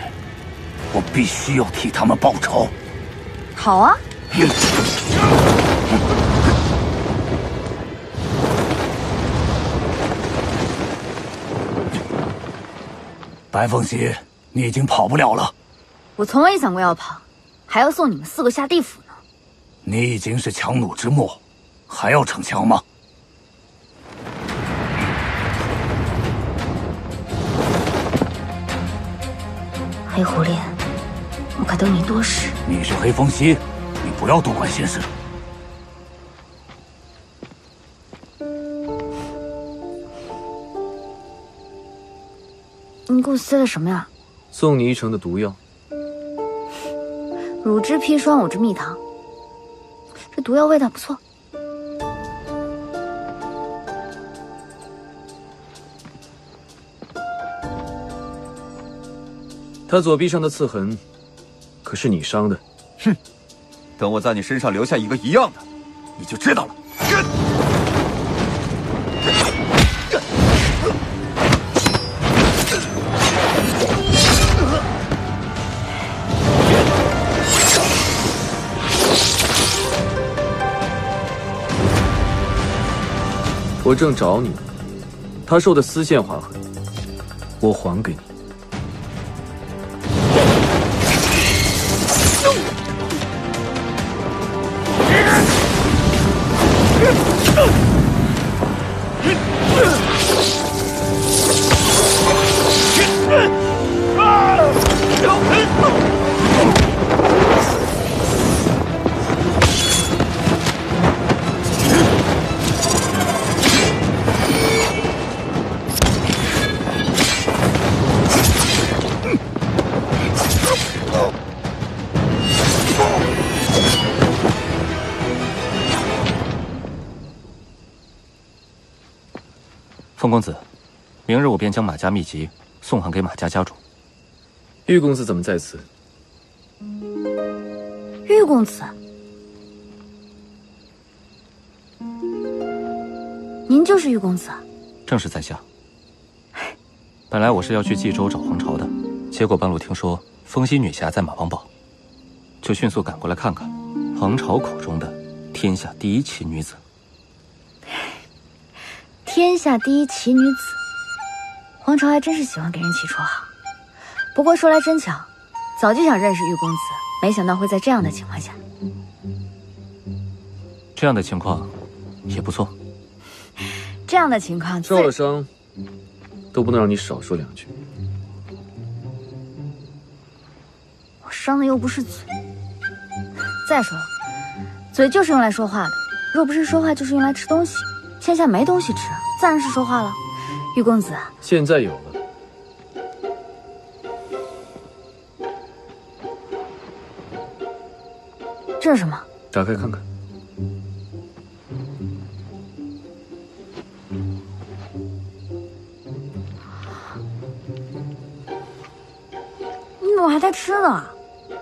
我必须要替他们报仇。好啊。白凤溪，你已经跑不了了。我从未想过要跑，还要送你们4个下地府呢。你已经是强弩之末，还要逞强吗？黑狐狸，我可等你多时。你是黑风息，你不要多管闲事。你给我塞的什么呀？送你一程的毒药。乳汁砒霜，我之蜜糖。这毒药味道不错。他左臂上的刺痕，可是你伤的。哼，等我在你身上留下一个一样的，你就知道了。我正找你，他受的丝线划痕，我还给你。风公子，明日我便将马家秘籍送还给马家家主。玉公子怎么在此？玉公子，您就是玉公子？正是在下。本来我是要去冀州找皇朝的，结果半路听说风息女侠在马王堡，就迅速赶过来看看皇朝口中的天下第一奇女子。天下第一奇女子，皇朝还真是喜欢给人起绰号。不过说来真巧，早就想认识玉公子，没想到会在这样的情况下。这样的情况也不错。这样的情况受了伤，都不能让你少说两句。我伤的又不是嘴。再说了，嘴就是用来说话的，若不是说话，就是用来吃东西。现下没东西吃，自然是说话了。玉公子，现在有了。这是什么？打开看看。你怎么还在吃呢？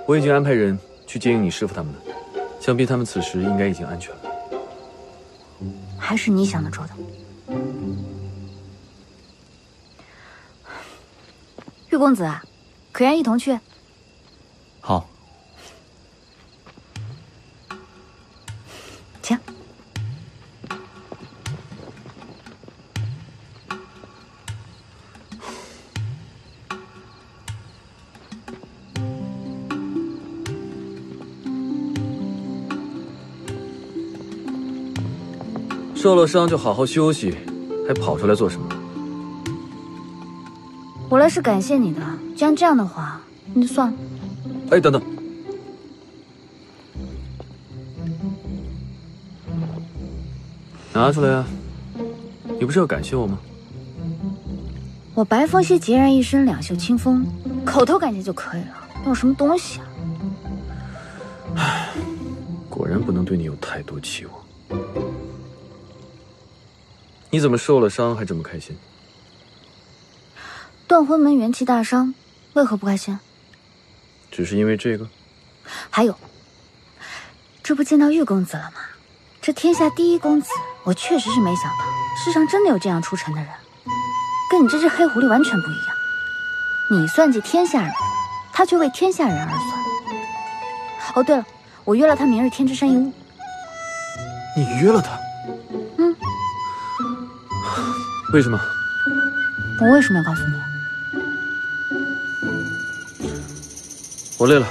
我已经安排人去接应你师傅他们了，想必他们此时应该已经安全了。还是你想的周到。玉公子，可愿一同去？好。请。受了伤就好好休息，还跑出来做什么？我来是感谢你的，既然这样的话，那就算了。哎，等等，拿出来啊！你不是要感谢我吗？我白风息孑然一身，两袖清风，口头感谢就可以了，那有什么东西啊？唉，果然不能对你有太多期望。你怎么受了伤还这么开心？断魂门元气大伤，为何不开心？只是因为这个？还有，这不见到玉公子了吗？这天下第一公子，我确实是没想到，世上真的有这样出尘的人，跟你这只黑狐狸完全不一样。你算计天下人，他却为天下人而算。哦，对了，我约了他明日天之山一晤。你约了他？嗯。为什么？我为什么要告诉你？我累了，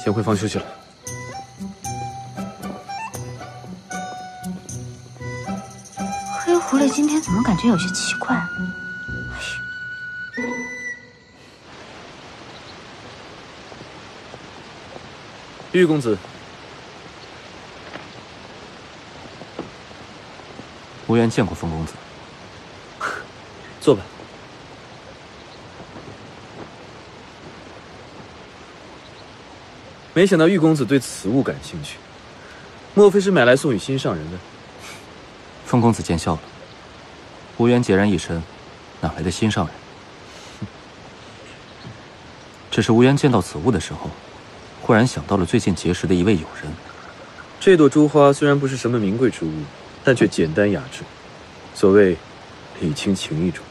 先回房休息了。黑狐狸今天怎么感觉有些奇怪？玉公子，无缘见过风公子。坐吧。没想到玉公子对此物感兴趣，莫非是买来送与心上人的？风公子见笑了，无缘孑然一身，哪来的心上人？只是无缘见到此物的时候，忽然想到了最近结识的一位友人。这朵珠花虽然不是什么名贵之物，但却简单雅致，所谓礼轻情意重。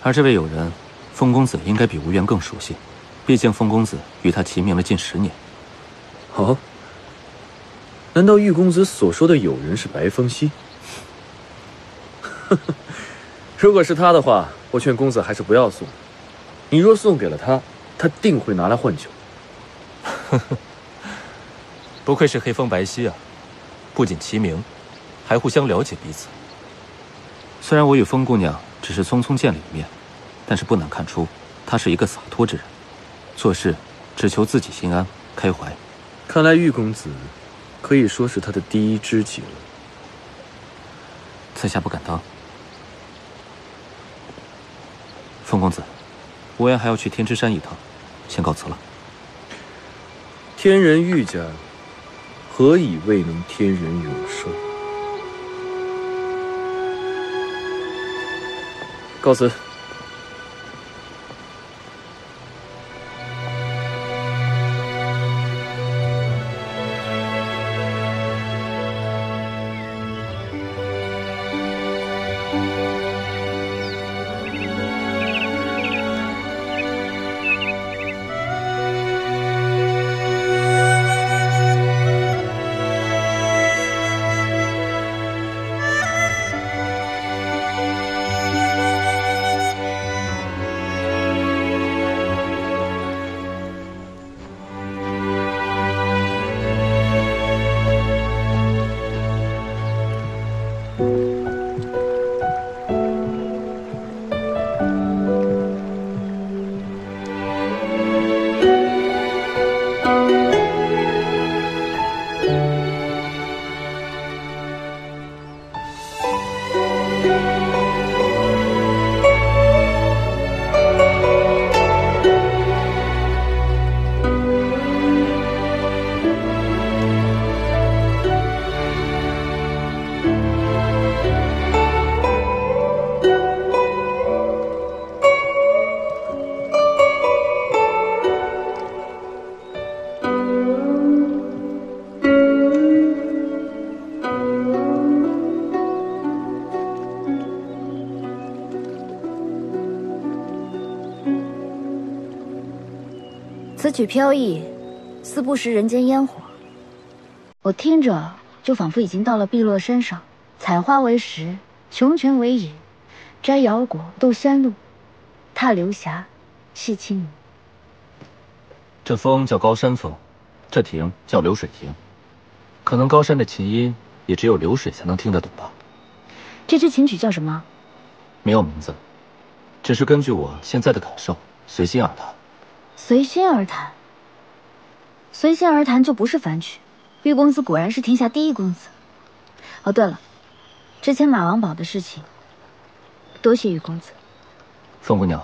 而这位友人，风公子应该比无缘更熟悉，毕竟风公子与他齐名了近10年。哦，难道玉公子所说的友人是白风息？如果是他的话，我劝公子还是不要送。你若送给了他，他定会拿来换酒。不愧是黑风白皙啊，不仅齐名，还互相了解彼此。虽然我与风姑娘只是匆匆见了一面，但是不难看出，她是一个洒脱之人，做事只求自己心安，开怀。看来玉公子可以说是他的第一知己了。在下不敢当。风公子，无言还要去天之山一趟，先告辞了。天人玉家，何以未能天人永寿？告辞。此曲飘逸，似不食人间烟火。我听着，就仿佛已经到了碧落山上，采花为食，穷泉为饮，摘瑶果，渡山路，踏流霞，戏青云。这风叫高山风，这亭叫流水亭。可能高山的琴音也只有流水才能听得懂吧。这支琴曲叫什么？没有名字，只是根据我现在的感受，随心而谈。随心而谈，随心而谈就不是凡曲。玉公子果然是天下第一公子。哦，对了，之前马王堡的事情，多谢玉公子。凤姑娘，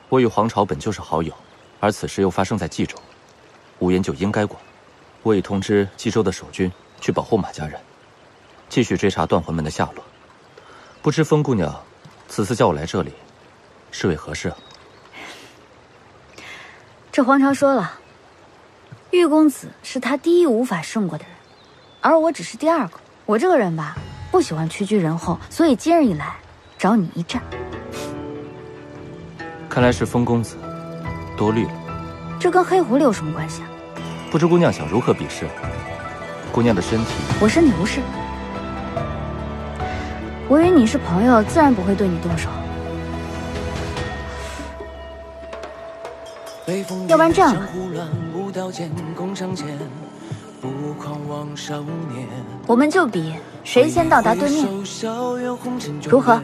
我与黄巢本就是好友，而此事又发生在冀州，无言就应该管。我已通知冀州的守军去保护马家人，继续追查断魂门的下落。不知风姑娘此次叫我来这里，是为何事啊？这黄巢说了，玉公子是他第一无法胜过的人，而我只是第二个。我这个人吧，不喜欢屈居人后，所以今日一来，找你一战。看来是风公子多虑了。这跟黑狐狸有什么关系啊？不知姑娘想如何比试？姑娘的身体，我身体无事。我与你是朋友，自然不会对你动手。要不然这样吧，我们就比谁先到达对面，如何？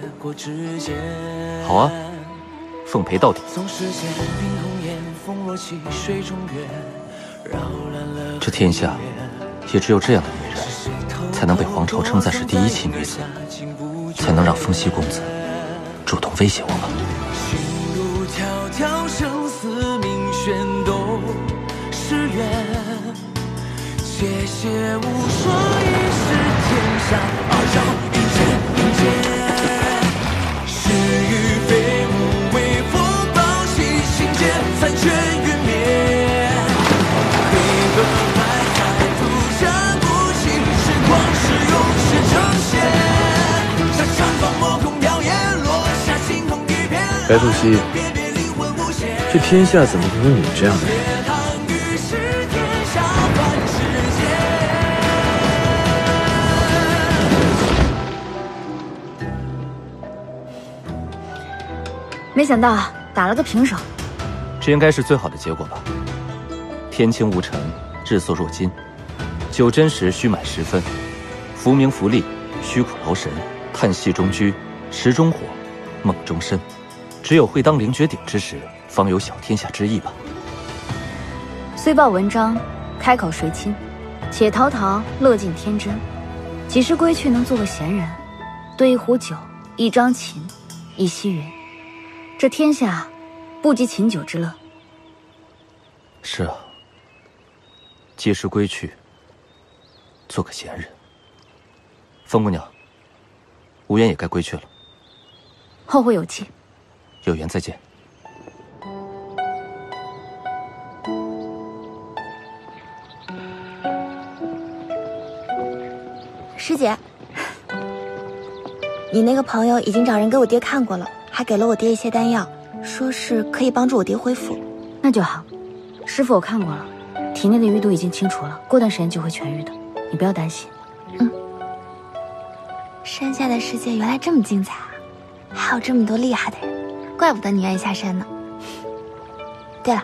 好啊，奉陪到底。这天下也只有这样的女人，才能被皇朝称赞是第一奇女子，才能让风息公子主动威胁我们。旋动誓愿，谢谢无说一世天下二朝一剑一剑，是与非无为佛报喜心间，残卷云灭，黑和白在足下不息，时光是永世呈现，像山峰莫空耀眼，落下星空一片。白凤熙，这天下怎么会有你这样的人？没想到打了个平手，这应该是最好的结果吧。天清无尘，日缩若金，酒斟时须满10分，浮名浮利，虚苦劳神，叹息中居，池中火，梦中身。只有会当凌绝顶之时，方有小天下之意吧。虽报文章，开口谁亲？且陶陶乐尽天真，几时归去能做个闲人？对一壶酒，一张琴，一袭云。这天下，不及琴酒之乐。是啊，几时归去，做个闲人。风姑娘，无缘也该归去了。后会有期。有缘再见。师姐，你那个朋友已经找人给我爹看过了，还给了我爹一些丹药，说是可以帮助我爹恢复。那就好。师傅我看过了，体内的淤毒已经清除了，过段时间就会痊愈的，你不要担心。山下的世界原来这么精彩啊，还有这么多厉害的人，怪不得你愿意下山呢。对了，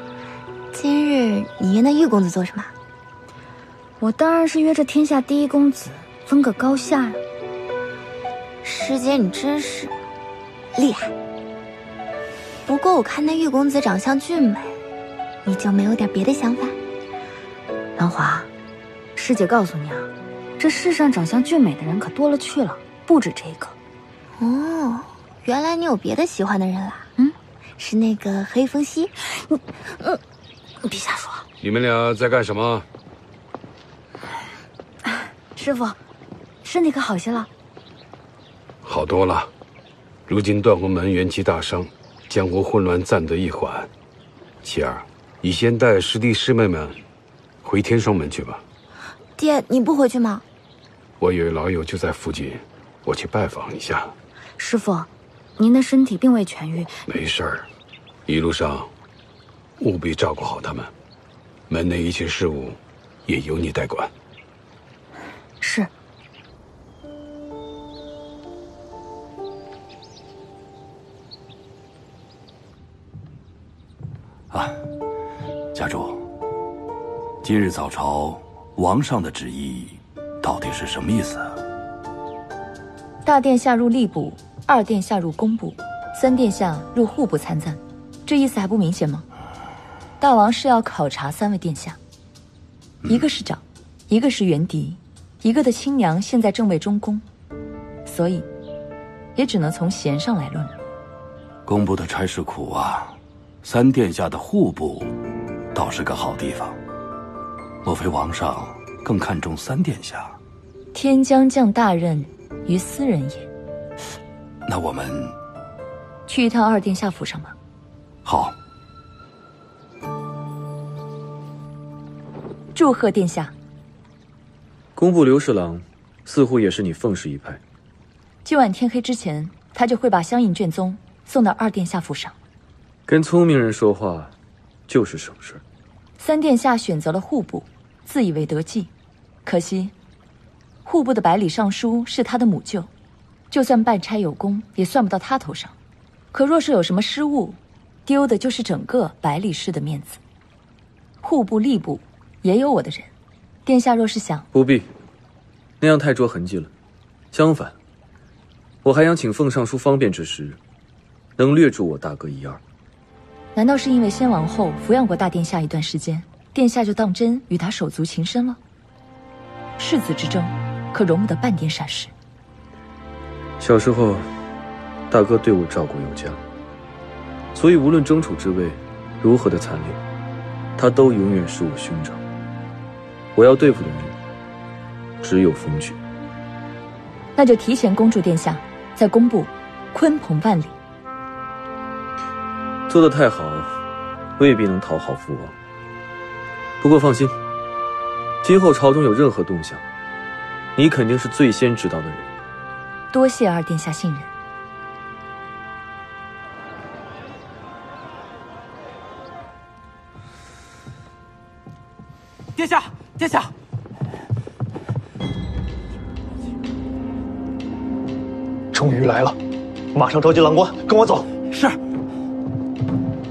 今日你约那玉公子做什么？我当然是约着天下第一公子分个高下呀。师姐你真是厉害。不过我看那玉公子长相俊美，你就没有点别的想法？兰华，师姐告诉你啊，这世上长相俊美的人可多了去了，不止这个。哦，原来你有别的喜欢的人啦？是那个黑风息？你别瞎说。你们俩在干什么？师傅，身体可好些了？好多了。如今断魂门元气大伤，江湖混乱暂得一缓。琪儿，你先带师弟师妹们回天双门去吧。爹，你不回去吗？我有老友就在附近，我去拜访一下。师傅，您的身体并未痊愈。没事儿，一路上务必照顾好他们，门内一切事务也由你代管。是。家主，今日早朝，王上的旨意到底是什么意思啊？大殿下入吏部，2殿下入工部，3殿下入户部参赞，这意思还不明显吗？大王是要考察3位殿下，一个是长，一个是元嫡，一个的亲娘现在正位中宫，所以也只能从弦上来论了。工部的差事苦啊，3殿下的户部倒是个好地方。莫非王上更看重3殿下？天将降大任于斯人也。那我们去一趟2殿下府上吧。好。祝贺殿下。工部刘侍郎似乎也是你奉氏一派。今晚天黑之前，他就会把相应卷宗送到2殿下府上。跟聪明人说话就是省事。3殿下选择了户部，自以为得计，可惜户部的百里尚书是他的母舅，就算办差有功，也算不到他头上。可若是有什么失误，丢的就是整个百里氏的面子。户部吏部也有我的人，殿下若是想……不必，那样太着痕迹了。相反，我还想请奉尚书方便之时，能略助我大哥一二。难道是因为先王后抚养过大殿下一段时间，殿下就当真与他手足情深了？世子之争，可容不得半点闪失。小时候，大哥对我照顾有加，所以无论争储之位如何的惨烈，他都永远是我兄长。我要对付的人，只有风举。那就提前恭祝殿下在工部鲲鹏万里。做得太好，未必能讨好父王。不过放心，今后朝中有任何动向，你肯定是最先知道的人。多谢2殿下信任。殿下，殿下！终于来了，马上召集郎官，跟我走。是。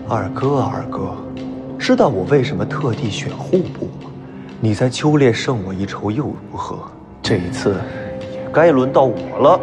二哥，知道我为什么特地选户部吗？你在秋猎胜我一筹又如何？这一次也该轮到我了。